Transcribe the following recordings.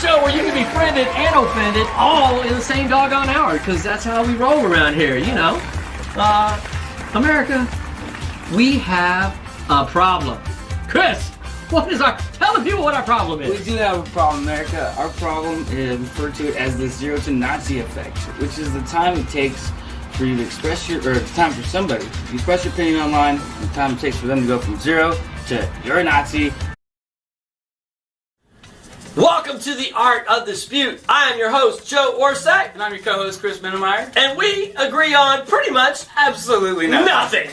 show where you can be friended and offended all in the same doggone hour, because that's how we roll around here, you know. America, we have a problem. Chris, tell the people what our problem is. We do have a problem, America. Our problem is referred to as the zero to Nazi effect, which is the time it takes for you to express the time for somebody to express your opinion online, the time it takes for them to go from zero to you're a Nazi. Welcome to the Art of Dispute. I am your host, Joe Orsak. And I'm your co-host, Chris Minamyer. And we agree on pretty much Absolutely nothing.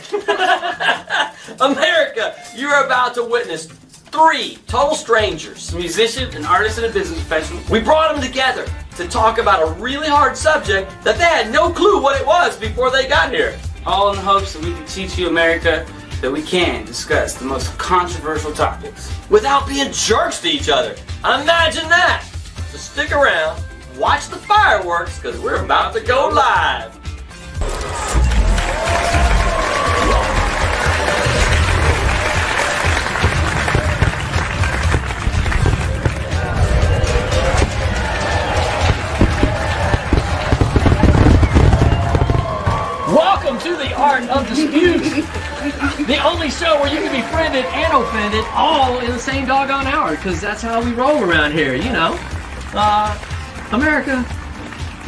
America, you're about to witness three total strangers, A musician, an artist, and a business professional. We brought them together to talk about a really hard subject that they had no clue what it was before they got here. All in the hopes that we can teach you, America, that we can discuss the most controversial topics. Without being jerks to each other. Imagine that! So stick around, watch the fireworks, because we're about to go live. Welcome to the Art of Dispute. The only show where you can be friended and offended all in the same doggone hour, because that's how we roll around here, you know. America,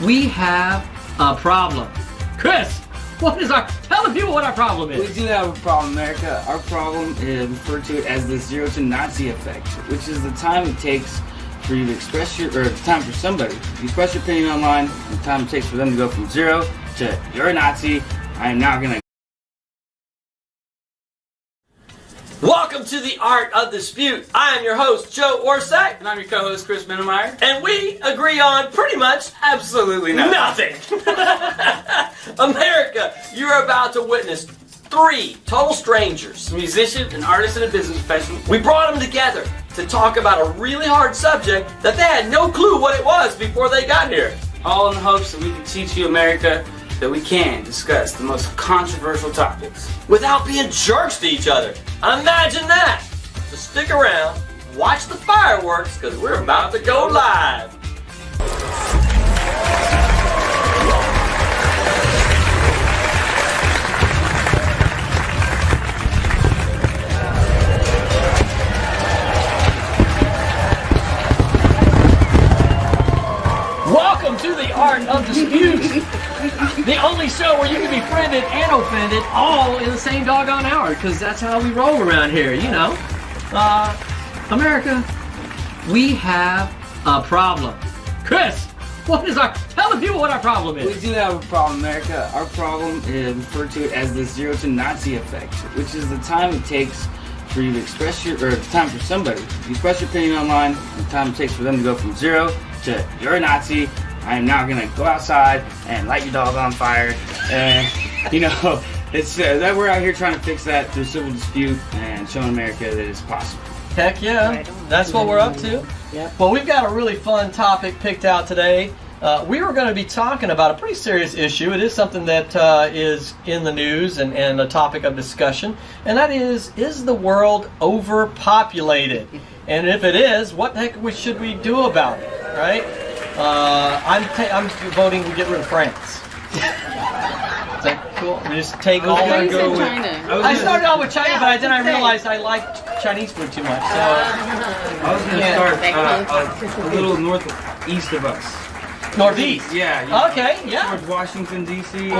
we have a problem. Chris, tell the people what our problem is. We do have a problem, America. Our problem is referred to as the zero to Nazi effect, which is the time it takes for you to express the time for somebody to express your opinion online, the time it takes for them to go from zero to you're a Nazi. I am now gonna. Welcome to the Art of Dispute. I am your host, Joe Orsak. And I'm your co-host, Chris Minamyer. And we agree on pretty much Absolutely nothing. America, you're about to witness three total strangers, A musician, an artist, and a business professional. We brought them together to talk about a really hard subject that they had no clue what it was before they got here. All in the hopes that we can teach you, America, that we can discuss the most controversial topics. Without being jerks to each other. Imagine that! So stick around, watch the fireworks, because we're about to go live. Welcome to the Art of Dispute. The only show where you can be friended and offended all in the same doggone hour, because that's how we roll around here, you know. America, we have a problem. Chris, tell the people what our problem is. We do have a problem, America. Our problem is referred to as the zero to Nazi effect, which is the time it takes for you to express the time for somebody to express your opinion online, the time it takes for them to go from zero to you're a Nazi. I am now gonna go outside and light your dog on fire, and you know, it's that we're out here trying to fix that through civil dispute and showing America that it's possible. Heck yeah, that's what we're up to. Yep. Well, we've got a really fun topic picked out today. We were going to be talking about a pretty serious issue. It is something that is in the news and a topic of discussion, and that is the world overpopulated? And if it is, what the heck should we do about it, right? I'm voting we get rid of France. Is that cool? We just take all I and thought go you with. said China. I started out with China, Yeah, but then I same. realized I liked Chinese food too much. So I was gonna start a little northeast of us. northeast. Yeah. You know, Okay. Yeah. towards Washington D.C. We can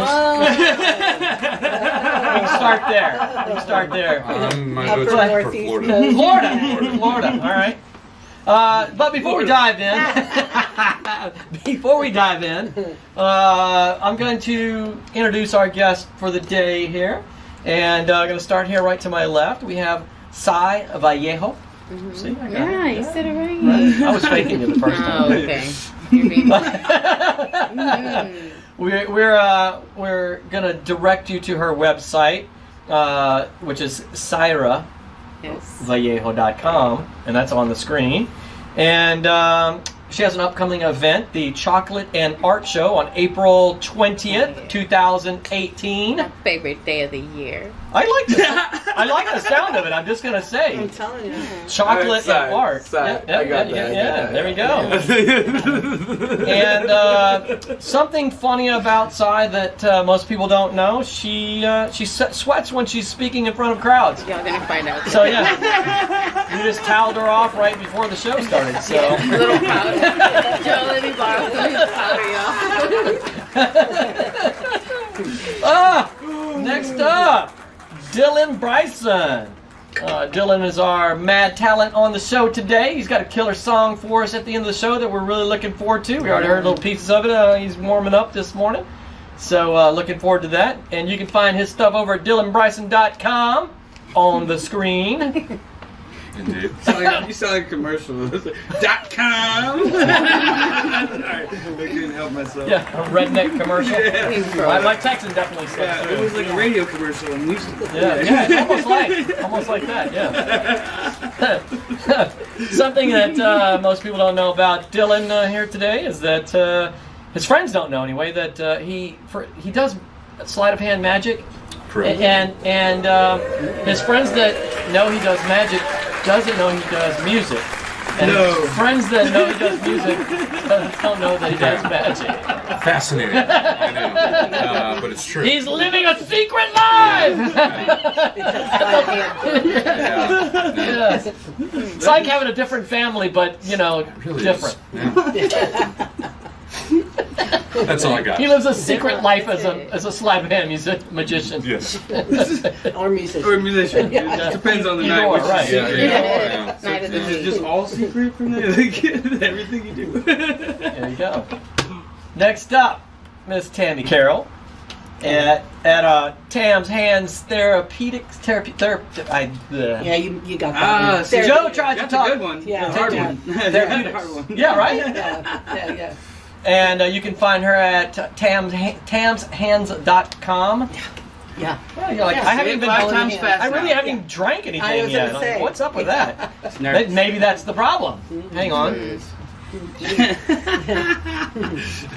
start there. We can start there. My vote's for Florida. Florida. All right. But before we dive in, I'm going to introduce our guest for the day here, and I'm going to start here right to my left. We have Vallejo. See, I got Yeah, it. you said it right. I was faking it the first time. Oh, okay. You're being We're gonna direct you to her website, which is Sayra. Yes. Vallejo.com, and that's on the screen. And she has an upcoming event, the Chocolate and Art Show, on April 20th, 2018. My favorite day of the year. I like the sound of it. I'm just gonna say, I'm telling you. chocolate and art. I got that. There we go. And something funny about Sai that most people don't know: she sweats when she's speaking in front of crowds. Y'all gonna find out. So yeah, you just toweled her off right before the show started. So A little powder. Joe, let me borrow some powder, y'all. Next up, Bryson. Dylan is our mad talent on the show today. He's got a killer song for us at the end of the show that we're really looking forward to. We already heard little pieces of it. He's warming up this morning. So looking forward to that. And you can find his stuff over at DylanBryson.com on the screen. Indeed. You sound like a commercial. .com. Sorry, I couldn't help myself. Yeah, a redneck commercial. My Texan definitely said Yeah, it was like a radio commercial. And yeah, almost like that, yeah. Something that most people don't know about Dylan here today is that his friends don't know anyway that he does sleight of hand magic, Correct. and his friends that know he does magic doesn't know he does music. And friends that know he does music don't know that he does magic. Fascinating. I know. But it's true. He's living a secret life! Yes. It's like having a different family, but, It really different. is. Yeah. That's all I got. He lives a secret life as a sleight of hand magician. Yes. Or music. Or a musician. It just depends on the Either night. or, Which right. is Yeah, secret. yeah. So Night of the is it week. just all secret from there? Like, everything you do. There you go. Next up, Miss Tami Carroll at Tam's Hands Therapeutics. Yeah, you got that. So Joe tried to that's talk. a good one. Yeah, The hard yeah. one. That's a hard one. Yeah, right? Yeah. And you can find her at tamshands.com. Yeah. Well, you're like, Yeah, I haven't even five times fast. I really now. haven't even drank anything I was yet. gonna Like, say. what's up with that? Nervous. Maybe that's the problem. Hang on.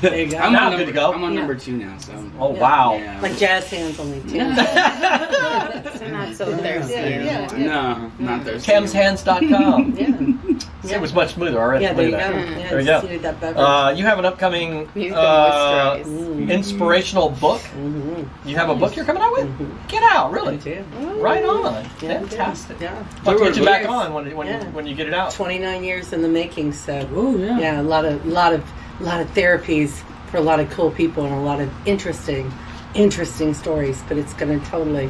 There you go. I'm Now on good to go. I'm on number 2 now, so. Oh wow. Yeah. Like jazz hands only too. Yeah. Yeah. Not so thirsty. Yeah. No, not thirsty. tamshands.com. Yeah. It was much smoother already. Yeah, there you go. Look at Yeah, that. There you just go. needed that beverage. You have an upcoming Needs to moisturize. inspirational book. You have a book you're coming out with? Get out, really? Right on. Yeah, Fantastic. Yeah. I'll get you back Yes. on when Yeah. when you get it out. 29 years in the making, so Oh, yeah. yeah, a lot of therapies for a lot of cool people and a lot of interesting stories. But it's going to totally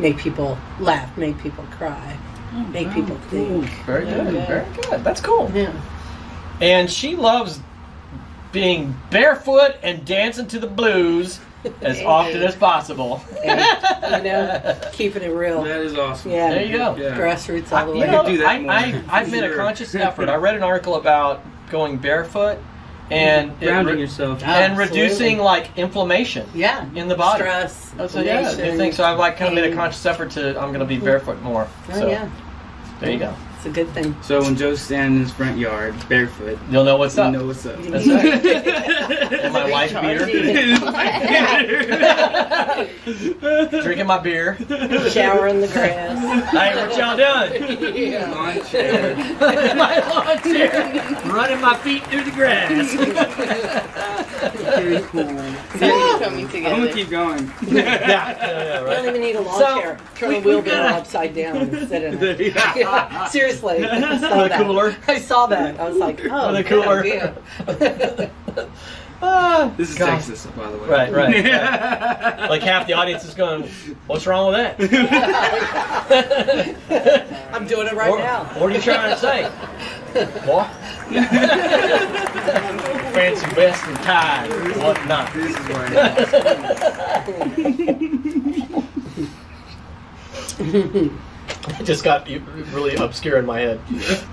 make people laugh, make people cry, make people think. Very good. Yeah. Very good. That's cool. Yeah. And she loves being barefoot and dancing to the blues as often as possible. Keeping it real. That is awesome. Yeah. There you go. Yeah. Grassroots all the You way. know, do that more. I've made a conscious effort. I read an article about going barefoot and Grounding yourself. and Absolutely. reducing like inflammation Yeah. in the body. Stress. So yeah, new inflammation, thing. So I've like kind of made a pain. conscious effort to I'm going to be barefoot more. Oh, So yeah. there you go. It's a good thing. So when Joe's standing in his front yard, barefoot, You'll know what's you up. know what's up. That's right. And my wife beer, drinking my beer. Shower in the grass. Hey, what y'all doing? Lawn chair. My lawn chair, running my feet through the grass. Very cool. Coming I'm together. gonna keep going. Yeah, You don't right. even need a lawn So, chair. Turn a wheelbarrow upside down and sit in it. Seriously. I saw With a that. cooler. I saw that. I was like, oh, With a good cooler. idea. This is God. Texas, by the way. Right. Like half the audience is going, "What's wrong with that?" I'm doing it right now. What are you trying to say? What? Fancy vest and tie and whatnot. This is why. It just got really obscure in my head.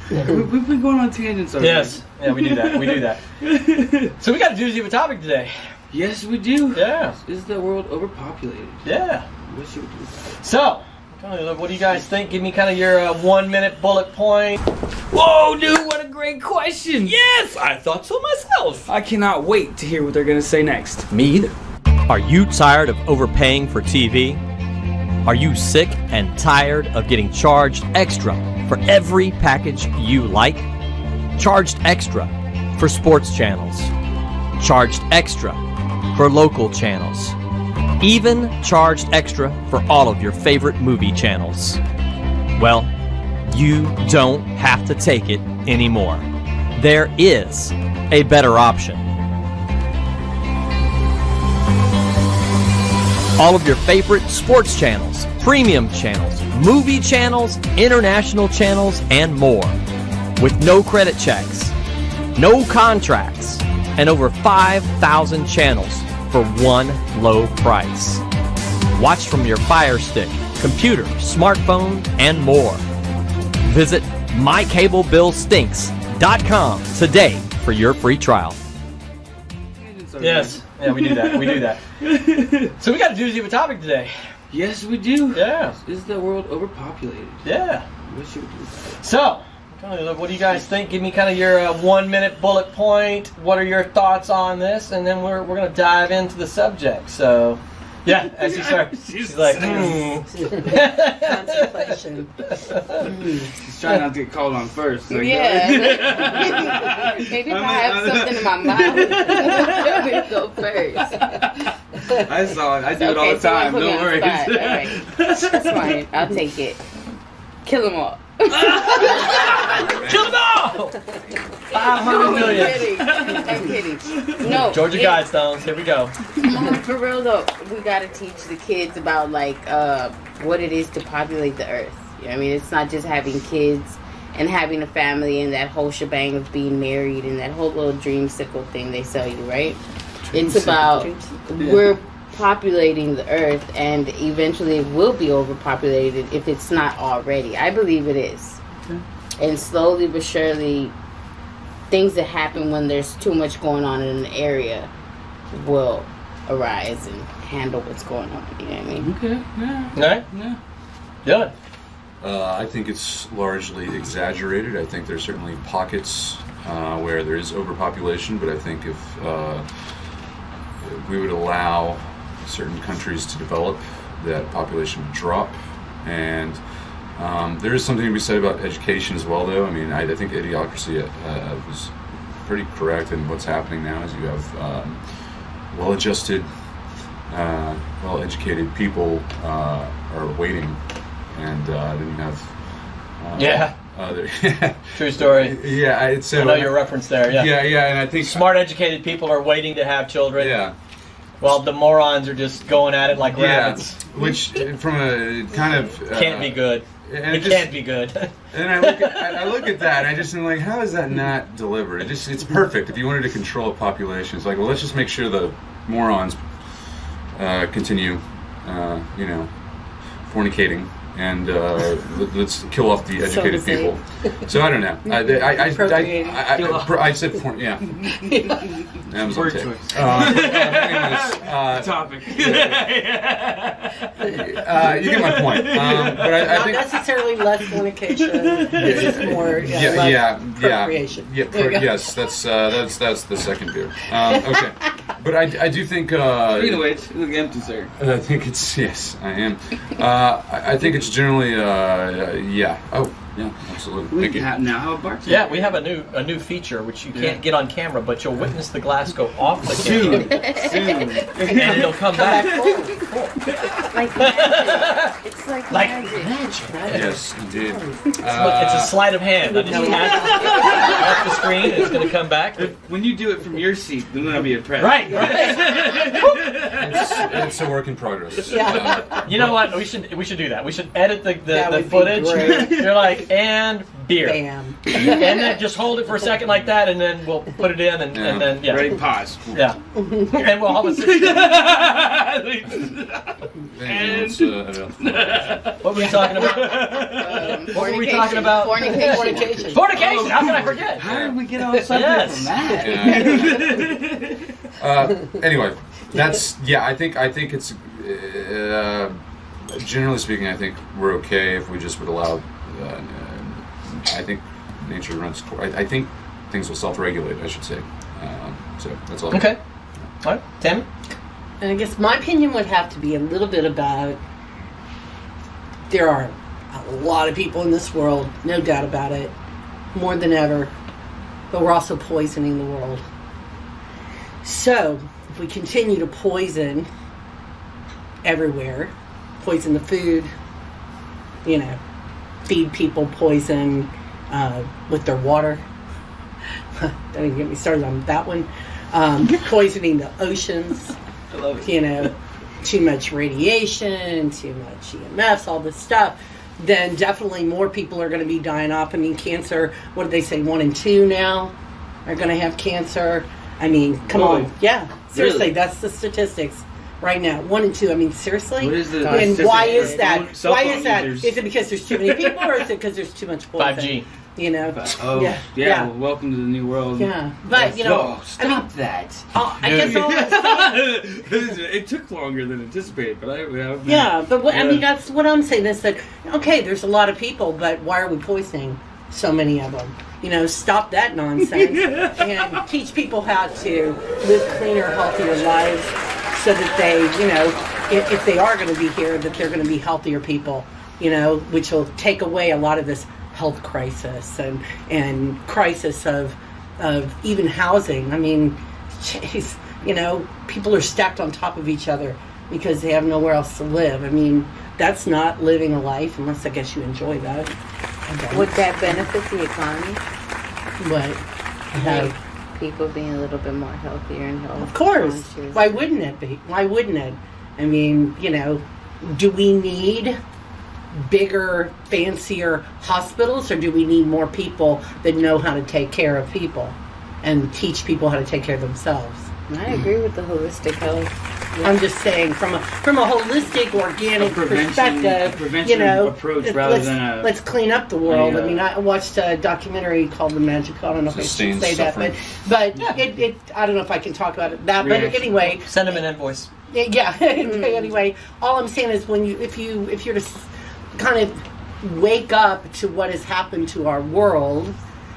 We've been going on tangents over Yes. Yeah, we do that. So we got a doozy of a topic today. Yes, we do. Yeah. Is the world overpopulated? Yeah. What should we do? So, what do you guys think? Give me kind of your 1 minute bullet point. Whoa, dude, what a great question! Yes, I thought so myself. I cannot wait to hear what they're gonna say next. Me either. Are you tired of overpaying for TV? Are you sick and tired of getting charged extra for every package you like? Charged extra for sports channels. Charged extra for local channels. Even charged extra for all of your favorite movie channels. Well, you don't have to take it anymore. There is a better option. All of your favorite sports channels, premium channels, movie channels, international channels, and more. With no credit checks, no contracts, and over 5,000 channels for one low price. Watch from your Fire Stick, computer, smartphone, and more. Visit mycablebillstinks.com today for your free trial. Yes. Yeah, we do that. We do that. So we got a doozy of a topic today. Yes, we do. Yeah. Is the world overpopulated? Yeah. What should we do about it? So, what do you guys think? Give me kind of your 1 minute bullet point. What are your thoughts on this? And then we're going to dive into the subject. So, yeah, as you start, she's like, Contemplation. She's trying not to get called on first. Like, Yeah. Maybe if I have something in my mouth, let me go first. I saw it. I do it all the time. Don't Don't worry. Alright. That's fine. I'll take it. Kill them all. kill them all! 500 million. I'm kidding. No. Georgia Guidestones, here we go. For real though, we gotta teach the kids about like what it is to populate the earth. You know what I mean? It's not just having kids and having a family and that whole shebang of being married and that whole little dreamsicle thing they sell you, right? It's about we're populating the earth and eventually it will be overpopulated if it's not already. I believe it is. And slowly but surely things that happen when there's too much going on in an area will arise and handle what's going on. You know what I mean? Okay. Yeah. All right? Yeah. Dylan. I think it's largely exaggerated. I think there's certainly pockets where there is overpopulation, but I think if we would allow certain countries to develop, that population would drop. And there is something to be said about education as well, though. I mean, I think Idiocracy was pretty correct in what's happening now is you have well-adjusted, well-educated people are waiting, and then you have True story. Yeah, it's I know your reference there. Yeah. Yeah, and I think Smart, educated people are waiting to have children. Yeah. While the morons are just going at it like rabbits. Which, from a kind of Can't be good. And It can't be good. And I look at that, and I just am like, how is that not delivered? It's perfect. If you wanted to control a population, it's like, well, let's just make sure the morons continue, fornicating, and let's kill off the educated people. So I don't know. I said porn. Yeah. Amazon Word tape. choice. Anyways, Topic. you get my point. But I Not think necessarily less fornication. It's just more less procreation. Yes, that's the second beer. Okay, but I do think. Speaking of which, look empty, sir. I think it's yes, I am. I think it's generally yeah. Oh yeah, absolutely. Thank you. Now how about Yeah, we have a new feature which you can't get on camera, but you'll witness the glass go off the camera. Soon. And it'll come back. Like magic. It's like magic. Yes, indeed. It's a sleight of hand. I just had it off the screen, and it's going to come back. When you do it from your seat, then I'll be impressed. Right. It's a work in progress. Yeah. You know what? We should do that. We should edit the would be footage. great. You're like, and beer. Bam. And then just hold it for a second like that, and then we'll put it in, and then Ready? Pause. Yeah. And we'll have a What were we talking about? What were we talking about? Fornication. Fornication. How can I forget? How did we get on something from that? Anyway, that's I think it's generally speaking, I think we're okay if we just would allow. I think nature runs. I think things will self-regulate. I should say. So that's all. Okay. All right, Tami. And I guess my opinion would have to be a little bit about there are a lot of people in this world, no doubt about it, more than ever, but we're also poisoning the world. So, if we continue to poison everywhere, poison the food, feed people poison with their water. Don't even get me started on that one. Poisoning the oceans. I love it. Too much radiation, too much EMFs, all this stuff. Then definitely more people are going to be dying off. I mean, cancer, what did they say, 1 in 2 now are going to have cancer? I mean, come Really? on. Yeah, seriously, Really? that's the statistics right now. 1 in 2. I mean, seriously? What is the And statistic why for is that? cell Why phone is that? users? Is it because there's too many people, or is it because there's too much poison? 5G. Oh, Yeah. well, welcome to the new world. Yeah. But, Oh, stop that. I guess all I'm saying, It took longer than anticipated, but yeah, but I mean, that's what I'm saying is that, okay, there's a lot of people, but why are we poisoning so many of them? Stop that nonsense and teach people how to live cleaner, healthier lives so that they, if they are going to be here, that they're going to be healthier people, which will take away a lot of this health crisis and crisis of even housing. I mean, jeez, people are stacked on top of each other because they have nowhere else to live. I mean, that's not living a life, unless I guess you enjoy that. Would that benefit the economy? But People being a little bit more healthier and healthy. of course, why wouldn't it be? Why wouldn't it? I mean, do we need bigger, fancier hospitals, or do we need more people that know how to take care of people and teach people how to take care of themselves? I agree with the holistic health. I'm just saying, from a holistic, organic perspective, prevention approach rather than let's clean up the world. a, I mean, I watched a documentary called The Magic. I don't know if I should Sustained say suffering. that, but it I don't know if I can talk about it. But anyway, Send him an invoice. yeah. Anyway, all I'm saying is if you're to kind of wake up to what has happened to our world,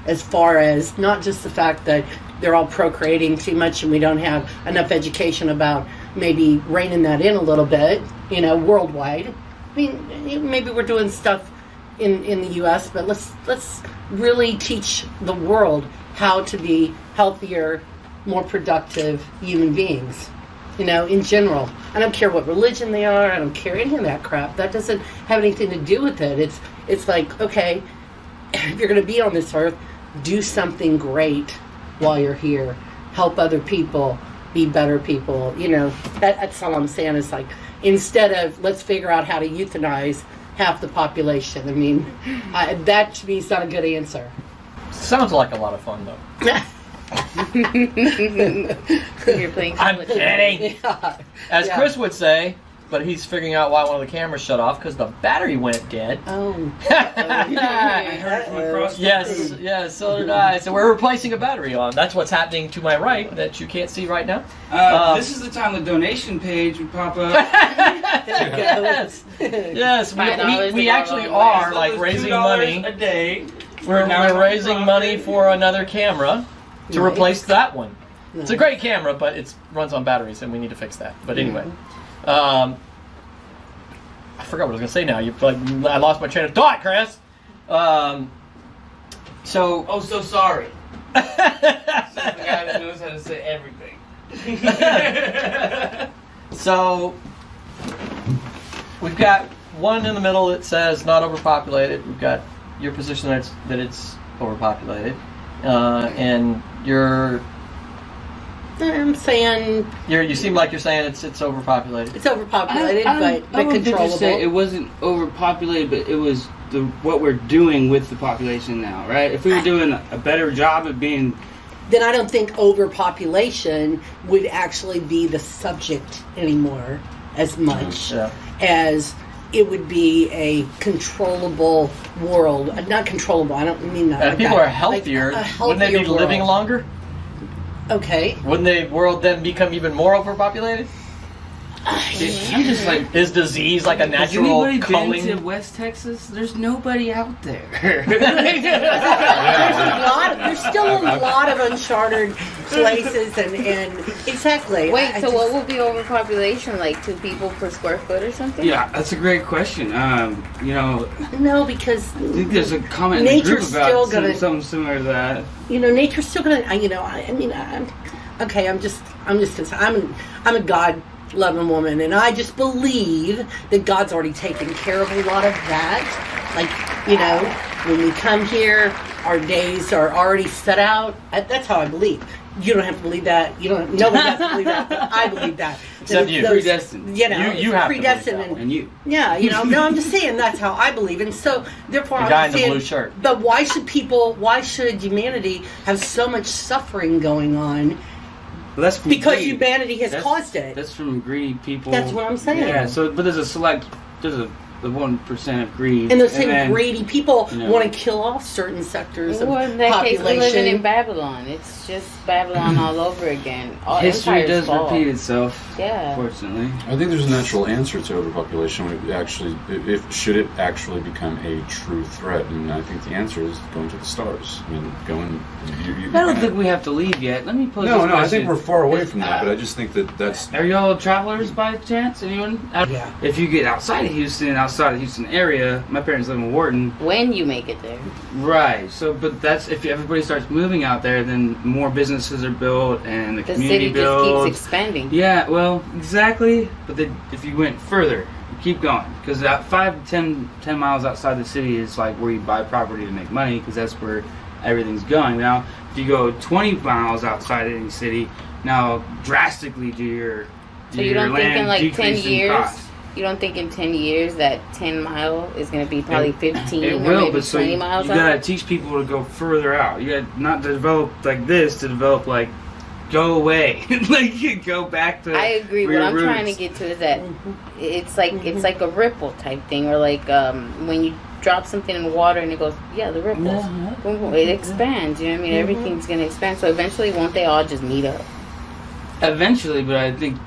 as far as not just the fact that they're all procreating too much and we don't have enough education about maybe reining that in a little bit, worldwide. I mean, maybe we're doing stuff in the U.S., but let's really teach the world how to be healthier, more productive human beings. In general. I don't care what religion they are. I don't care any of that crap. That doesn't have anything to do with it. It's like, okay, if you're going to be on this earth, do something great while you're here. Help other people be better people. That's all I'm saying. Is like, instead of let's figure out how to euthanize half the population. I mean, that to me is not a good answer. Sounds like a lot of fun, though. You're playing. I'm kidding. Yeah. As Yeah. Chris would say, but he's figuring out why one of the cameras shut off because the battery went dead. Oh. Yes, so did I. So we're replacing a battery on. That's what's happening to my right that you can't see right now. This is the time the donation page would pop up. Yes, we actually are like raising money. a day. We're raising money for another camera to Nice. replace that one. Nice. It's a great camera, but it runs on batteries, and we need to fix that. But anyway, I forgot what I was going to say now. I lost my train of thought, Chris. So sorry. This is the guy that knows how to say everything. So we've got one in the middle that says not overpopulated. We've got your position that it's overpopulated, and I'm saying you seem like you're saying it's overpopulated. it's overpopulated, I but would controllable. just say it wasn't overpopulated, but it was what we're doing with the population now, right? If we were doing a better job at being... Then I don't think overpopulation would actually be the subject anymore as much as it would be a controllable world. Not controllable, I don't mean that. If people are healthier, wouldn't they be living longer? Okay. Wouldn't the world then become even more overpopulated? I'm just like, Is disease like a has natural anybody culling? been to West Texas? There's nobody out there. There's still a lot of uncharted places, and exactly. Wait, so what would be overpopulation? Like 2 people per square foot or something? Yeah, that's a great question. You know, No, because I think there's a comment in the group nature's about still gonna. something similar to that. Nature's still gonna. I'm just concerned. I'm a God-loving woman, and I just believe that God's already taken care of a lot of that. Like, when we come here, our days are already set out. That's how I believe. You don't have to believe that. Nobody has to believe that. But I believe that. Except you. Predestined. You have predestined, to believe that. And you. Yeah, no, I'm just saying that's how I believe, and so therefore The I'm guy in the saying, blue shirt. But why should humanity have so much suffering going on? Well, that's from Because greed. humanity has caused it. That's from greedy people. That's what I'm saying. Yeah. So, but there's a 1% of greed. And those same then- greedy people you know. want to kill off certain sectors of Well, in that case, we're living population. in Babylon. It's just Babylon all over again. All History empires does fall. repeat itself. Yeah. Unfortunately. I think there's a natural answer to overpopulation. Should it actually become a true threat? And I think the answer is going to the stars. I mean, I don't think we have to leave yet. Let me pose this No, I question. think we're far away from that. But I just think that's. Are y'all travelers by chance? Anyone? Yeah. If you get outside of Houston area, my parents live in Wharton. When you make it there. Right. So, but that's if everybody starts moving out there, then more businesses are built and the The community city builds. just keeps expanding. Yeah. Well, exactly. But then if you went further, you keep going, because about 5 to 10 miles outside the city is like where you buy property to make money, because that's where everything's going. Now, if you go 20 miles outside any city, now drastically do your So you don't think in land like 10 decrease in years, cost. you don't think in 10 years that 10 mile is going to be probably 15 It or will, maybe but so 20 you miles gotta out? teach people to go further out. You gotta not develop like this, to develop like go away, like go back to. I agree. where What your I'm trying to roots. get to is that it's like a ripple type thing, or like when you drop something in water and it goes, the ripples. Boom, boom, it expands. You know what I mean? Everything's gonna expand. So eventually, won't they all just meet up? Eventually, but I think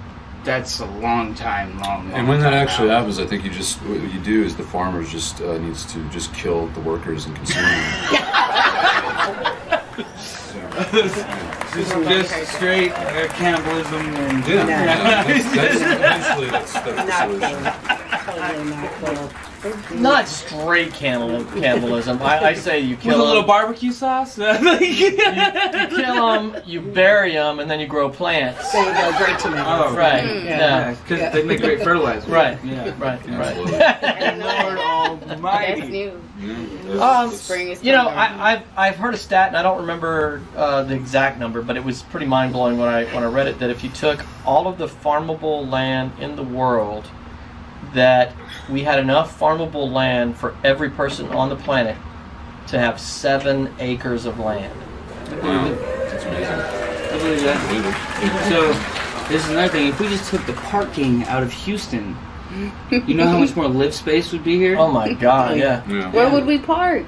that's a long time. And when that time actually out. happens, I think what you do is the farmer just needs to just kill the workers and consume them. Just straight cannibalism and Eventually that's the Not solution. Totally not cool. Not straight cannibalism. I say you with kill a little them, barbecue sauce. you kill them, you bury them, and then you grow plants. There you go, great tomato. Oh, Right. Yeah, because they make great fertilizer. Right. Yeah. Right. Absolutely. I know Lord that. Almighty. That's new. Spring is coming. I've heard a stat, and I don't remember the exact number, but it was pretty mind blowing when I read it. That if you took all of the farmable land in the world, that we had enough farmable land for every person on the planet to have 7 acres of land. Wow, that's amazing. I believe that. So, this is another thing. If we just took the parking out of Houston, you know how much more live space would be here? Oh my God! Yeah. Yeah. Where would we park?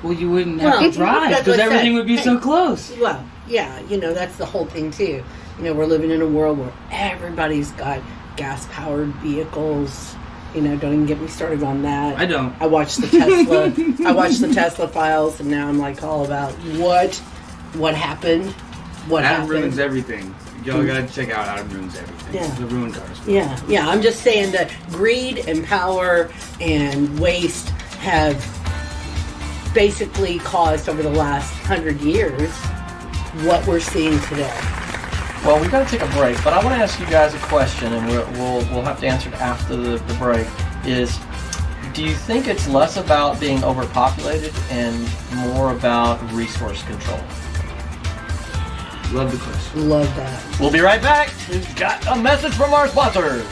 Well, you wouldn't have Well, to drive, that's because what I everything said. would be so close. Well, yeah, that's the whole thing too. We're living in a world where everybody's got gas-powered vehicles. Don't even get me started on that. I don't. I watched the Tesla. I watched the Tesla files, and now I'm like all about what happened. What Adam happened? ruins everything. Y'all gotta check out Adam ruins everything. Yeah. The ruined cars. Yeah. I'm just saying that greed and power and waste have basically caused over the last 100 years what we're seeing today. Well, we've got to take a break, but I want to ask you guys a question, and we'll have to answer it after the break. Do you think it's less about being overpopulated and more about resource control? Love the question. Love that. We'll be right back. We've got a message from our sponsors.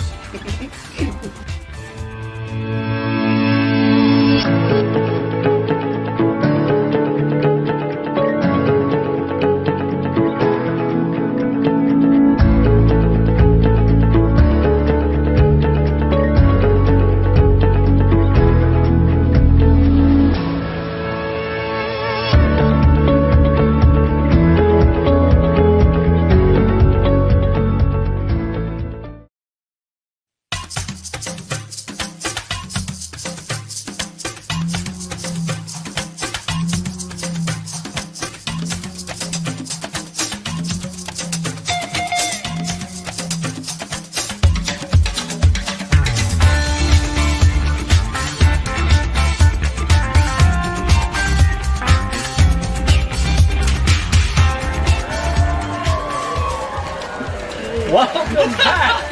Welcome back.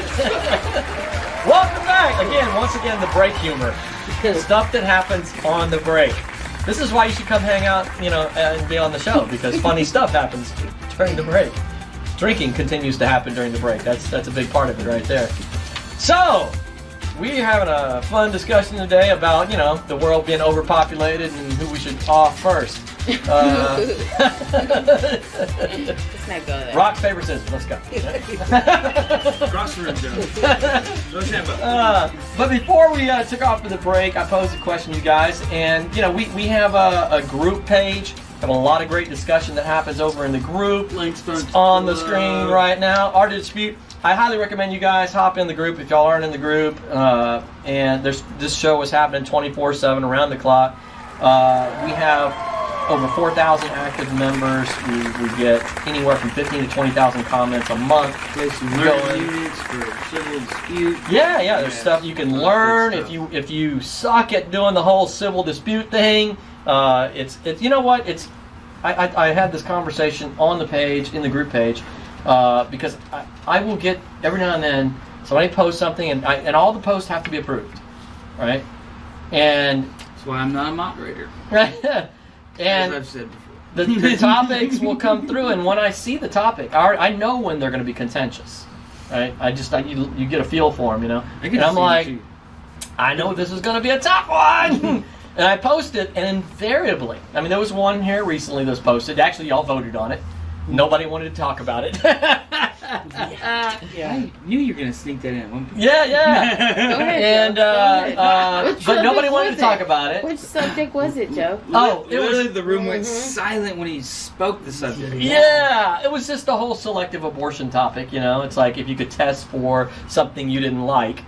Welcome back. Once again, the break humor. Stuff that happens on the break. This is why you should come hang out, and be on the show, because funny stuff happens during the break. Drinking continues to happen during the break. That's a big part of it right there. So, we're having a fun discussion today about, the world being overpopulated and who we should off first. Let's not go there. Rock, paper, scissors. Let's go. Crossroads, Joe. But before we took off for the break, I posed a question to you guys, and we have a group page. Have a lot of great discussion that happens over in the group. Links on the screen right now. Art of Dispute. I highly recommend you guys hop in the group if y'all aren't in the group. And this show is happening 24/7 around the clock. We have over 4,000 active members. We get anywhere from 15 to 20,000 comments a month. Play some learning units for civil dispute. Yeah. There's stuff you can learn if you suck at doing the whole civil dispute thing. It's you know what? I had this conversation on the page, in the group page, because I will get every now and then somebody posts something and all the posts have to be approved, right? And That's why I'm not a moderator. and as I've said before. the topics will come through, and when I see the topic, I know when they're going to be contentious, right? You get a feel for them, and I'm like, I know this is going to be a tough one. And I post it, and invariably, there was one here recently that was posted. Actually, y'all voted on it. Nobody wanted to talk about it. I knew you were going to sneak that in. Yeah. Go ahead, And but nobody wanted to talk about it. Which subject was it, Joe? Oh, it Literally, was the room went silent when he spoke the subject. Yeah, it was just the whole selective abortion topic. It's like if you could test for something you didn't like,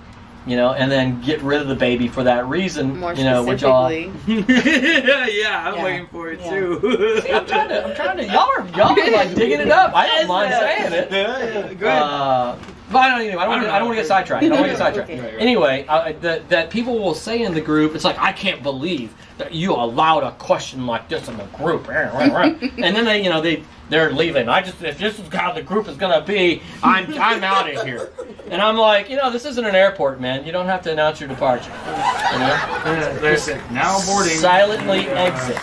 and then get rid of the baby for that reason. More which all. Yeah, I'm waiting for it too. See, I'm trying to. Y'all are like digging it up. I don't mind saying it. Go ahead. But I don't want to get sidetracked. Okay. Anyway, that people will say in the group, it's like, I can't believe that you allowed a question like this in the group. And then they're leaving. If this is how the group is gonna be, I'm out of here. And I'm like, this isn't an airport, man. You don't have to announce your departure. Now boarding. Silently exit.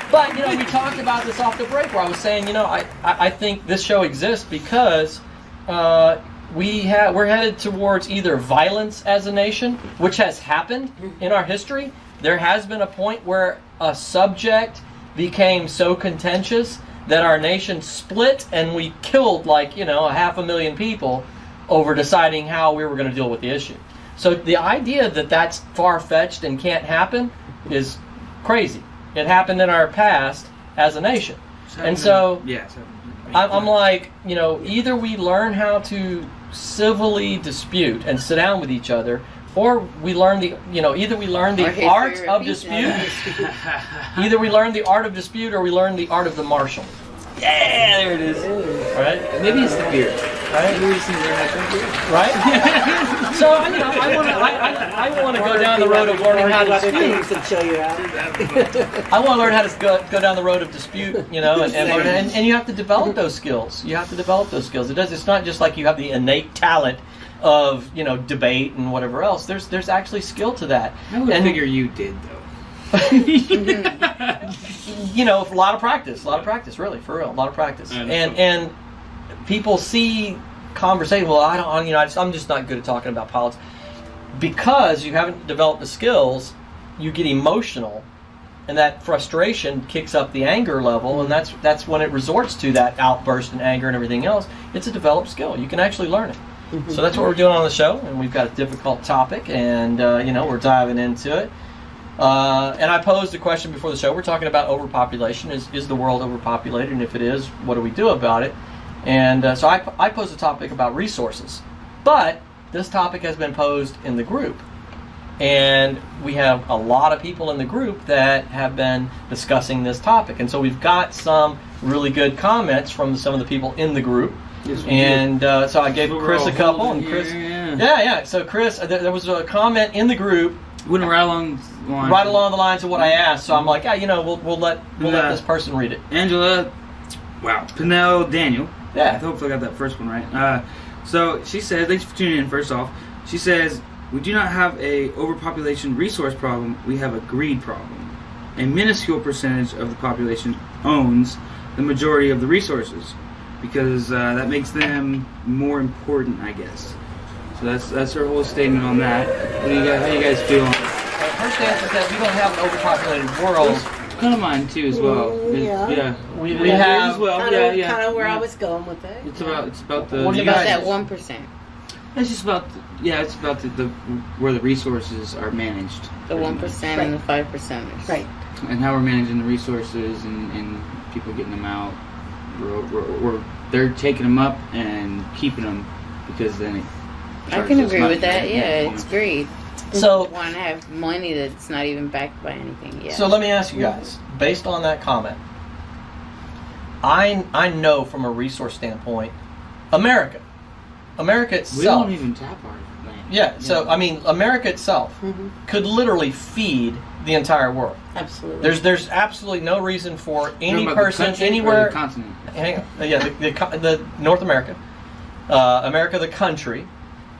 But we talked about this off the break where I was saying, I think this show exists because we're headed towards either violence as a nation, which has happened in our history. There has been a point where a subject became so contentious that our nation split and we killed 500,000 people over deciding how we were going to deal with the issue. So the idea that that's far-fetched and can't happen is crazy. It happened in our past as a nation. And so I'm like, either we learn how to civilly dispute and sit down with each other, or we learn either we learn the art of dispute, either we learn the art of dispute, or we learn the art of the martial. Yeah, there it is. Right? Maybe it's the beer. Right? Maybe we just need to learn how to drink beer. Right? So I want to go down the road of learning how to dispute. I want to learn how to go down the road of dispute, and learn, and you have to develop those skills. It's not just like you have the innate talent of debate and whatever else. There's actually skill to that. I would figure you did though. A lot of practice, really, for real, a lot of practice. And people see conversation. Well, I'm just not good at talking about politics because you haven't developed the skills. You get emotional, and that frustration kicks up the anger level, and that's when it resorts to that outburst and anger and everything else. It's a developed skill. You can actually learn it. So that's what we're doing on the show, and we've got a difficult topic, and we're diving into it. And I posed a question before the show. We're talking about overpopulation. Is the world overpopulated? And if it is, what do we do about it? And so I posed a topic about resources. But this topic has been posed in the group. And we have a lot of people in the group that have been discussing this topic. And so we've got some really good comments from some of the people in the group. Yes, and so I gave Chris a couple. And Chris, yeah. So Chris, there was a comment in the group. Went right along the line. Right along the lines of what I asked. So I'm like, we'll let this person read it. Angela, wow, Pinnell Daniel Yeah. Hopefully I got that first one right. So she says, thanks for tuning in first off. She says, we do not have a overpopulation resource problem, we have a greed problem. A minuscule percentage of the population owns the majority of the resources because that makes them more important, I guess. So that's her whole statement on that. How do you guys feel on it? Her stance is that we don't have an overpopulated world. Kind of mine too as well. Yeah. We Yeah, have as well. Kind of where yeah. I was going with it. It's about the. What do you About guys- that 1%. It's just about it's about the where the resources are managed. The 1% and the 5%ers. Right. And how we're managing the resources and people getting them out. They're taking them up and keeping them because then it. I can charges agree much with that. more. Yeah, it's greed. So Want to have money that's not even backed by anything. Yeah. So let me ask you guys, based on that comment, I know from a resource standpoint, America itself. We don't even tap our land. Yeah, so I mean, America itself could literally feed the entire world. Absolutely. There's absolutely no reason for any Talking about the person country or anywhere. the continent. Hang on. Yeah, the North America, America, the country,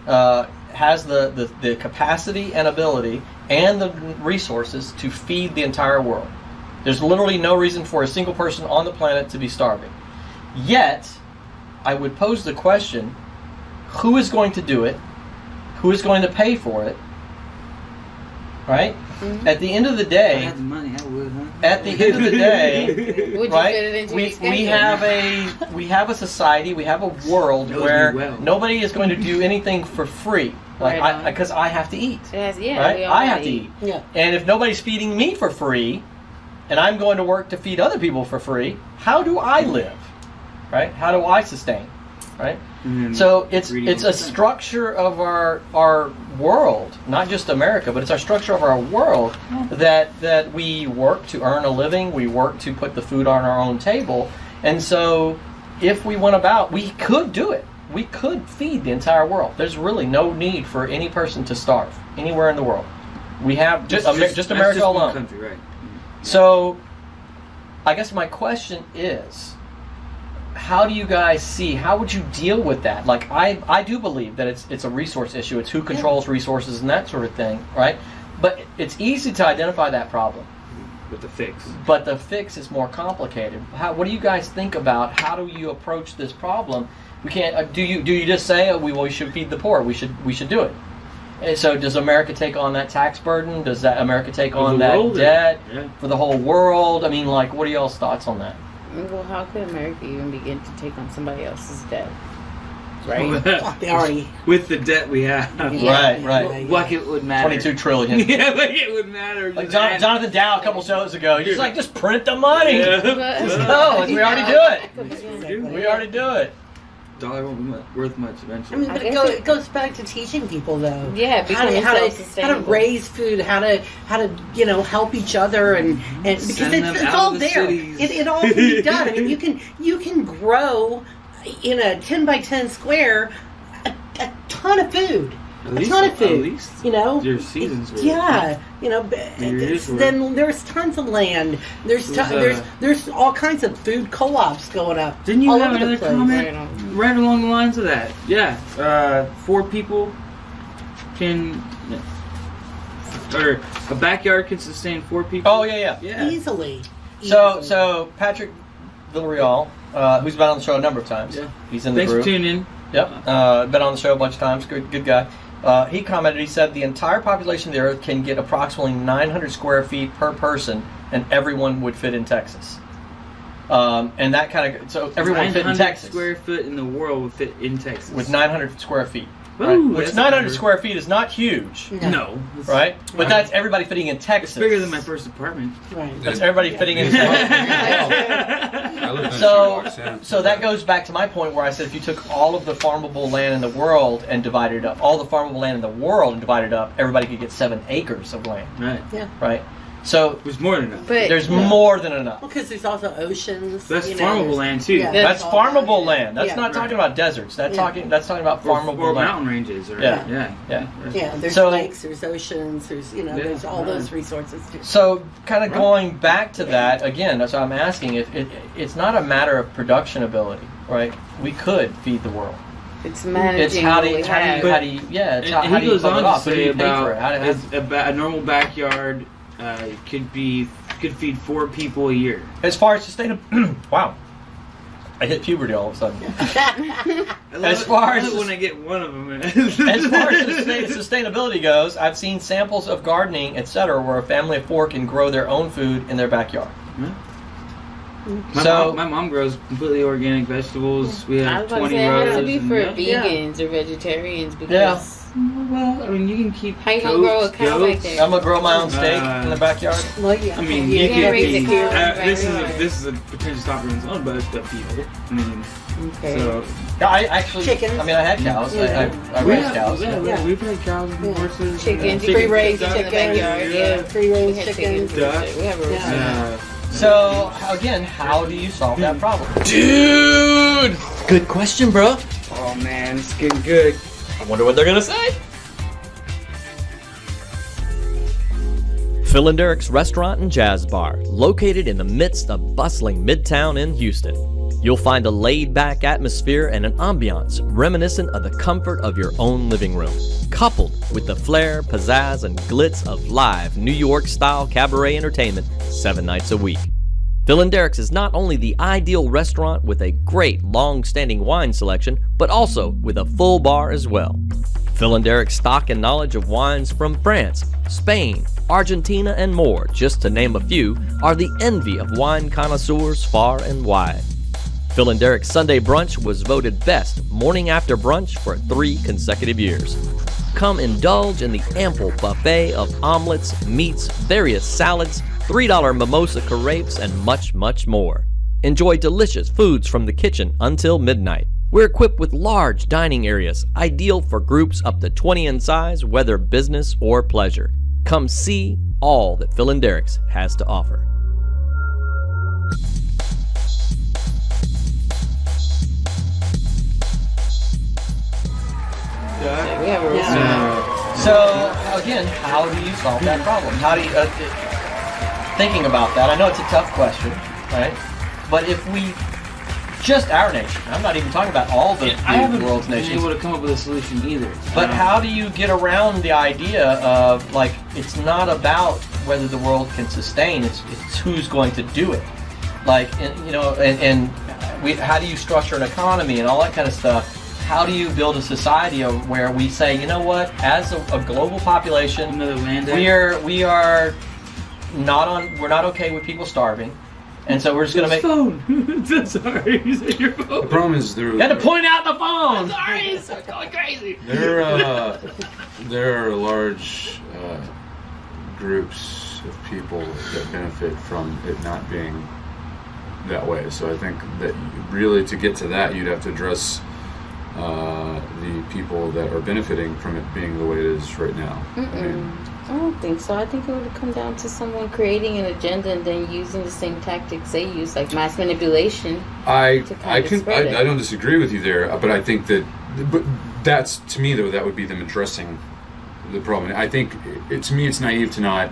has the capacity and ability and the resources to feed the entire world. There's literally no reason for a single person on the planet to be starving. Yet, I would pose the question, who is going to do it? Who is going to pay for it? Right? Mm-hmm. At the end of the If I day, had the money, I would, huh? at the end of the day, Would you right? fit it into your We schedule? have a society, we have a world Knows me where well. nobody is going to do anything for free, like Right on. because I have to eat, Yes, yeah, right? we all I have to eat, Yeah. and if nobody's feeding me for free, and I'm going to work to feed other people for free, how do I live, right? How do I sustain, right? And So it's greedy a 1%. structure of our world, not just America, but it's our structure of our world that we work to earn a living, we work to put the food on our own table, and so if we went about, we could do it. We could feed the entire world. There's really no need for any person to starve anywhere in the world. We have just that's America just one alone. country, right? So, I guess my question is, how do you guys see, how would you deal with that? Like, I do believe that it's a resource issue. It's who controls resources and that sort of thing, right? But it's easy to identify that problem. With the fix. But the fix is more complicated. What do you guys think about, how do you approach this problem? We can't, do you just say, we should feed the poor, we should do it? And so does America take on that tax burden? Does that America take on that debt for the whole world? I mean, like, what are y'all's thoughts on that? Well, how could America even begin to take on somebody else's debt? Right? They already. With the debt we have. Yeah. Right. Like it would matter. 22 trillion. Yeah, like it would matter. Like Jonathan Dow a couple shows ago, he's like, just print the money. Yeah. Let's go. Like, we already do it. We already do it. Dollar won't be worth much I eventually. mean, but it goes back to teaching people, though. Yeah, how to self-sustainable. raise food, how to help each other, and because Send them it's out all of the there. cities. It all can be done. I mean, you can grow in a 10 by 10 square a ton of food. At least your season's worth. Yeah, year's worth. then there's tons of land. There's all kinds of food co-ops going up. Didn't you all have over the another place. comment right along the lines of that? Yeah, 4 people can, or a backyard can sustain 4 people. Oh, yeah. Yeah. Easily. So Patrick Villarreal, who's been on the show a number of times. Yeah. He's in the Thanks group. for tuning in. Yep. Been on the show a bunch of times. Good guy. He commented, he said, the entire population of the Earth can get approximately 900 square feet per person, and everyone would fit in Texas. And that kind of, so everyone would fit in 900 Texas. square foot in the world would fit in Texas. With 900 square feet. Ooh, Right? Which that's 900 better. square feet is not huge, No. It's right? But that's everybody fitting in Texas. bigger than my first apartment. Right. That's everybody fitting in Texas. I live in So, Shoebox, yeah. so that goes back to my point where I said if you took all of the farmable land in the world and divided it up, all the farmable land in the world and divided it up, everybody could get 7 acres of land, Right. right? So There's more than enough. But there's more than enough. Well, because there's also oceans. That's you know, farmable there's- land, too. Yeah, That's all farmable that. land. That's Yeah. not talking about deserts. That's Yeah. talking about farmable or land. mountain ranges. Or, Yeah. Yeah. Yeah, there's So- lakes, there's oceans, there's there's all those resources too. So, kind of Right. going back to that again, that's what I'm asking. If it's not a matter of production ability, right? We could feed the world. it's managing It's how do what you, we how do have. you, how do you, yeah, it's how And he do you goes pull it on off? to Who do say you pay for about it? How do- a normal backyard could feed 4 people a year. as far as sustainable, wow, I hit puberty all of a sudden. As far as when I get one of them, As far as sustainability goes, I've seen samples of gardening, etc., where a family of 4 can grow their own food in their backyard. my mom grows completely organic vegetables. We I have was about to 20 say it has to rows. be and for yeah. vegans or vegetarians because Well, I mean, you can keep. How you gonna grow a goats, cow back goats. there? I'm gonna grow my own steak in the backyard. Well, yeah. I mean, yeah. you can't could raise be. a cow in the backyard. This is a potential stop everyone's own, but people. I mean, okay. so Yeah, I actually. Chickens. I mean, I had cows. Yeah. I raised cows. Yeah, we've had cows and horses. Chickens, Free range chickens in the chickens, backyard. Yeah, free we range had chickens. chickens. We have a Yeah. So again, how do you solve that problem, dude? Good question, bro. Oh man, it's getting good. I wonder what they're gonna say. Phil and Derek's Restaurant and Jazz Bar, located in the midst of bustling Midtown in Houston. You'll find a laid-back atmosphere and an ambiance reminiscent of the comfort of your own living room, coupled with the flair, pizzazz, and glitz of live New York-style cabaret entertainment 7 nights a week. Phil and Derek's is not only the ideal restaurant with a great long-standing wine selection, but also with a full bar as well. Phil and Derek's stock and knowledge of wines from France, Spain, Argentina, and more, just to name a few, are the envy of wine connoisseurs far and wide. Phil and Derek's Sunday Brunch was voted best morning after brunch for 3 consecutive years. Come indulge in the ample buffet of omelets, meats, various salads, $3 mimosa carafes, and much, much more. Enjoy delicious foods from the kitchen until midnight. We're equipped with large dining areas, ideal for groups up to 20 in size, whether business or pleasure. Come see all that Phil and Derek's has to offer. We have a restaurant. So again, how do you solve that problem? How do you thinking about that? I know it's a tough question, right? But if we just our nation, I'm not even talking about all the I haven't world's been nations. able to come up with a solution either. But how do you get around the idea of, like, it's not about whether the world can sustain, it's who's going to do it. Like, how do you structure an economy and all that kind of stuff? How do you build a society where we say, you know what, as a global population, Another land we're not okay with people starving. And so we're just going to make... phone. Sorry, you said your phone. The problem is there. You had to point out the phone! Sorry, it's going crazy. There are large groups of people that benefit from it not being that way. So I think that really to get to that, you'd have to address the people that are benefiting from it being the way it is right now. I don't think so. I think it would come down to someone creating an agenda and then using the same tactics they use, like mass manipulation. I spread it. don't disagree with you there, but I think but that's, to me though, that would be them addressing the problem. I think to me it's naive to not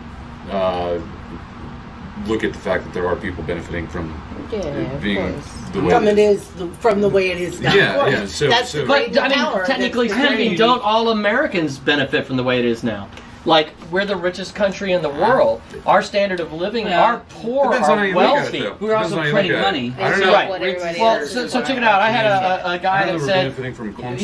look at the fact that there are people benefiting from it being the way From the way it is now. Yeah. So That's the great But, I mean, power technically that's speaking, created. don't all Americans benefit from the way it is now? Like, we're the richest country in the world. Our standard of living, Yeah. our poor Depends on how are you look at it, wealthy. though. We're also Depends on how you printing look at it. money. I don't It's know. not what everybody Well, else so is check it buying. out. I had a I guy don't that know we're said benefiting from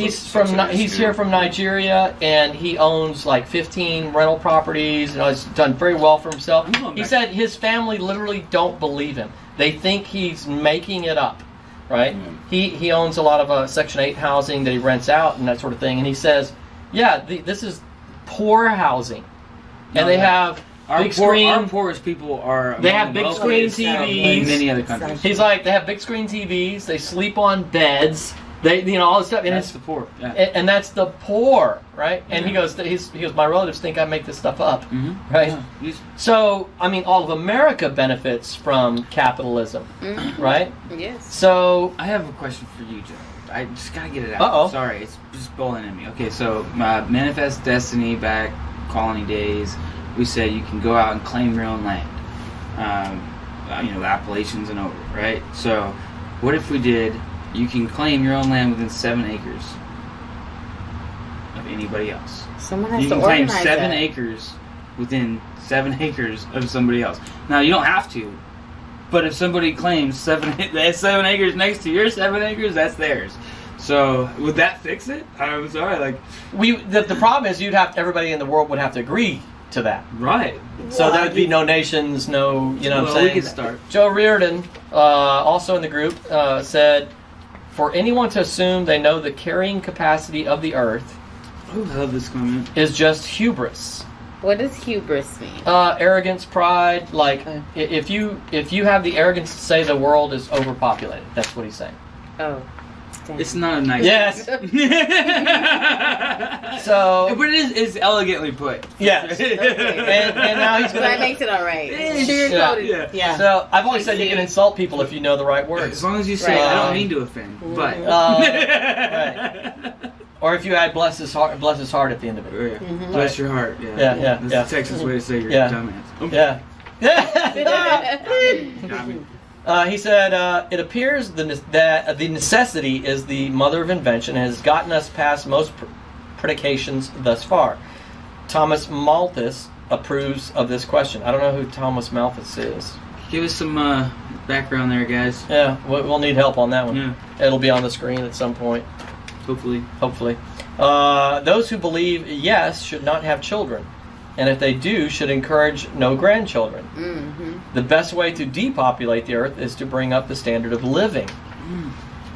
he's here from Nigeria, and he owns like 15 rental properties, and he's done very well for himself. He said his family literally don't believe him. They think he's making it up, right? He owns a lot of Section 8 housing that he rents out and that sort of thing, and he says, yeah, this is poor housing. And they have big screen. Our poorest people are. They have among the big screen wealthiest TVs. in many other countries. He's like, they have big screen TVs. They sleep on beds. They, all this stuff, and That's it's the poor. Yeah. and that's the poor, right? And he goes, my relatives think I make this stuff up, right? Yeah. So, I mean, all of America benefits from capitalism, right? Yes. So, I have a question for you, Joe. I just gotta get it out. Uh-oh. Sorry, it's just bowling in me. Okay, so Manifest Destiny back colony days, we said you can go out and claim your own land. The Appalachians and over, right? So, what if we did? You can claim your own land within 7 acres of anybody else. Someone has You to can claim organize 7 that. acres within 7 acres of somebody else. Now you don't have to, but if somebody claims 7 acres next to your 7 acres, that's theirs. So would that fix it? I'm sorry, the problem is everybody in the world would have to agree to that. right. So there would be no nations, no, what I'm Well, saying? we can start. Joe Reardon, also in the group, said, for anyone to assume they know the carrying capacity of the earth I love this comment. is just hubris. What does hubris mean? Arrogance, pride, like, Okay. if you have the arrogance to say the world is overpopulated, that's what he's saying. Oh. Damn. It's not a nice. Yes. So, but it's elegantly put. yes. And now he's So that going makes it alright. Yeah. Yeah. So, I've always said you can insult people if you know the right words. As long as you say, Right. I don't mean to offend, but. Right. Or if you add bless his heart at the end of it. Oh, yeah. Bless your heart. Yeah. Yeah. That's the Texas way to say you're Yeah. a dumbass. Yeah. Got me. He said, it appears that the necessity is the mother of invention and has gotten us past most predications thus far. Thomas Malthus approves of this question. I don't know who Thomas Malthus is. Give us some background there, guys. Yeah, we'll need help on that one. Yeah. It'll be on the screen at some point, Hopefully. hopefully. Those who believe yes should not have children, and if they do, should encourage no grandchildren. The best way to depopulate the earth is to bring up the standard of living.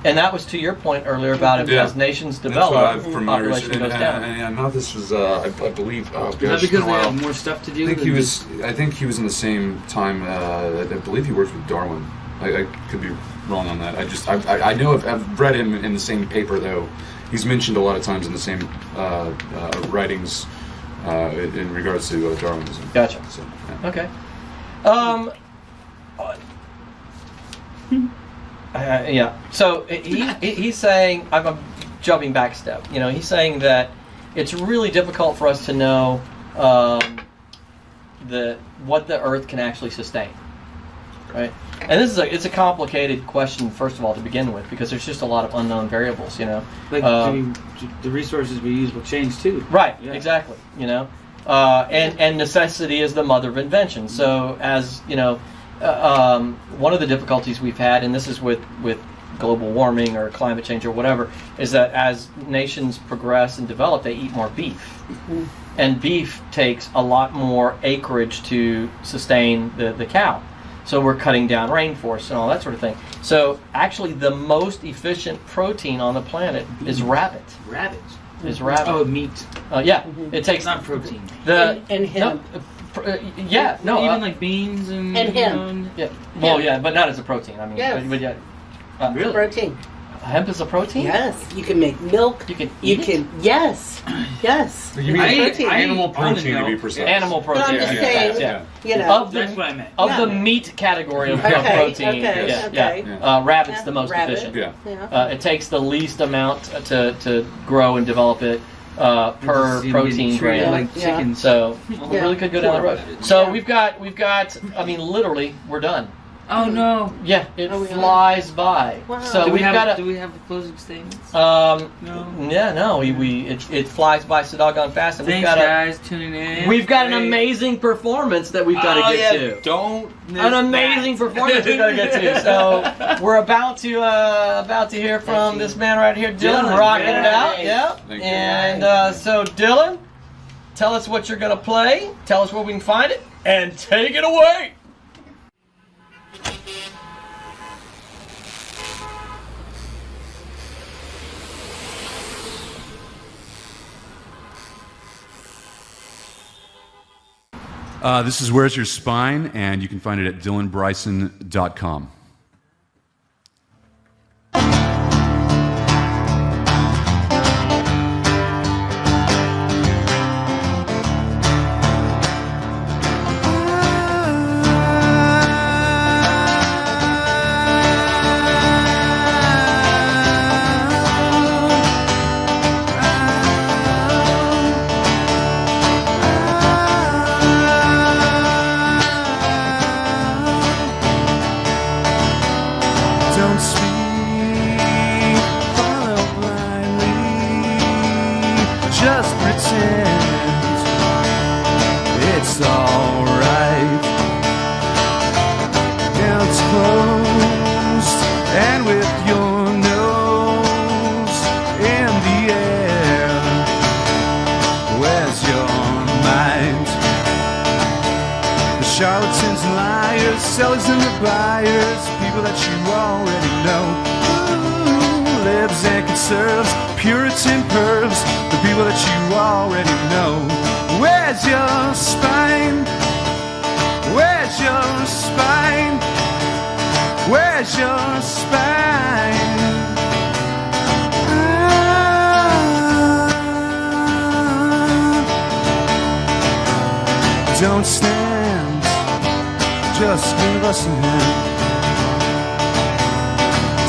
And that was to your point earlier about it, as nations develop, from my research. population goes down. And Malthus was, I believe, oh Is that gosh, because it's they been a have while. more stuff to do? I think he was in the same time. I believe he worked with Darwin. I could be wrong on that. I know I've read him in the same paper though. He's mentioned a lot of times in the same writings in regards to Darwinism. Gotcha. So, yeah. Okay. Yeah. So he's saying, I'm jumping back a step. He's saying that it's really difficult for us to know what the Earth can actually sustain, right? And it's a complicated question, first of all, to begin with, because there's just a lot of unknown variables. The resources we use will change too. Right. Yeah. Exactly. And necessity is the mother of invention. So as one of the difficulties we've had, and this is with global warming or climate change or whatever, is that as nations progress and develop, they eat more beef. And beef takes a lot more acreage to sustain the cow. So we're cutting down rainforests and all that sort of thing. So actually the most efficient protein on the planet is rabbit. Rabbit. Is rabbit. Oh, meat. Yeah. It takes It's not protein. And hemp. Even like beans and hemp. Yeah. Well, yeah, but not as a protein. I mean, Yes. but yeah. Really? Protein. Hemp is a protein? Yes. You can make milk. You can You eat can. Yes. Yes. You mean I eat protein. animal almond protein to be milk. precise? animal But I'm protein. just Yeah, saying. Yeah. You know. That's what I meant. Of Yeah. the meat category of Okay, protein. okay, Yeah. okay. Yeah. Rabbit's the most Rabbit. efficient. Yeah. Yeah. It takes the least amount to grow and develop it per protein treated gram. like Yeah. chickens. So we Yeah. really could go down the road. So we've got. I mean, literally, we're done. Oh no. Yeah, it Oh, we are? flies by. Wow. So do we we've have got do we have the closing statements? No. No. Yeah, no. It flies by so doggone fast, and Thanks, guys, tuning in. we've got an Great. amazing performance that we've got to get to. Don't miss An amazing performance we've got to get to. So we're about to hear from this man right here, Dylan, Dylan, rocking it yeah. out. Yeah. Thank you. And so Dylan, tell us what you're gonna play. Tell us where we can find it, and take it away. This is Where's Your Spine, and you can find it at dylanbryson.com. just pretend it's alright. Now it's closed, and with your nose in the air, where's your mind? The charlatans and liars, sellers and the buyers, people that you already know. Ooh, libs and conserves, Puritan pervs, the people that you already know. Where's your spine? Where's your spine? Where's your spine? Don't stand, just give us a hand.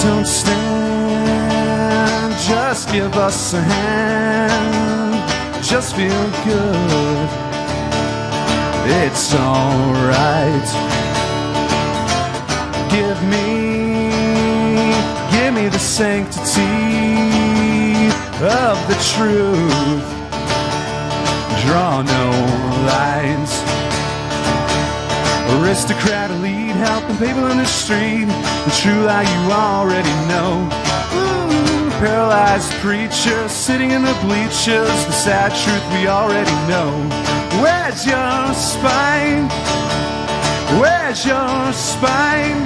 Don't stand, just give us a hand. Just feel good, it's alright. Give me the sanctity of the truth. Draw no lines. Aristocrat, elite, helping people in the street. The true lie you already know. Ooh, paralyzed preacher sitting in the bleachers. The sad truth we already know. Where's your spine? Where's your spine?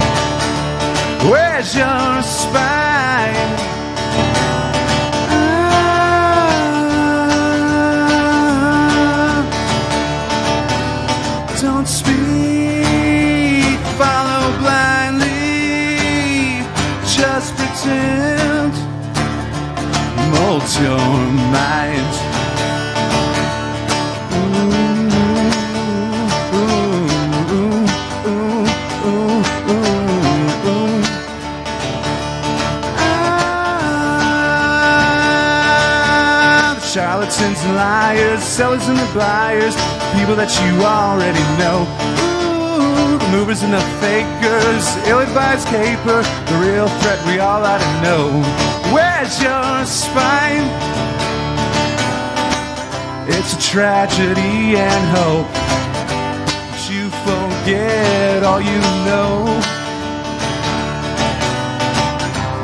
Where's your spine? Don't speak, follow blindly, just pretend, mold your mind. Charlatans and liars, sellers and the buyers, people that you already know. Ooh, the movers and the fakers, ill-advised caper, the real threat we all ought to know. Where's your spine? It's a tragedy and hope that you forget all you know.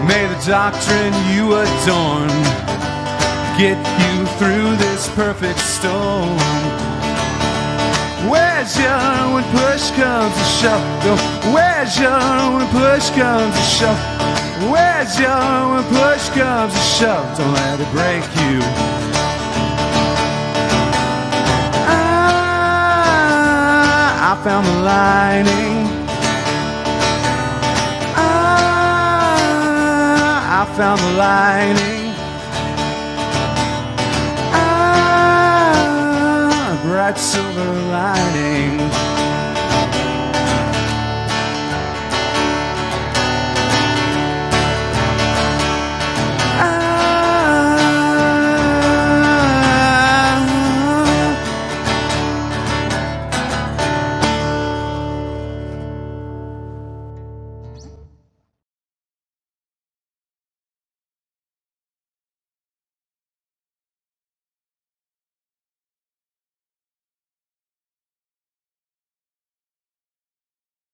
May the doctrine you adorn get you through this perfect storm. Where's your when push comes to shove? Go. Where's your when push comes to shove? Where's your when push comes to shove? Don't let it break you. I found the lining. I found the lining. Bright silver lining.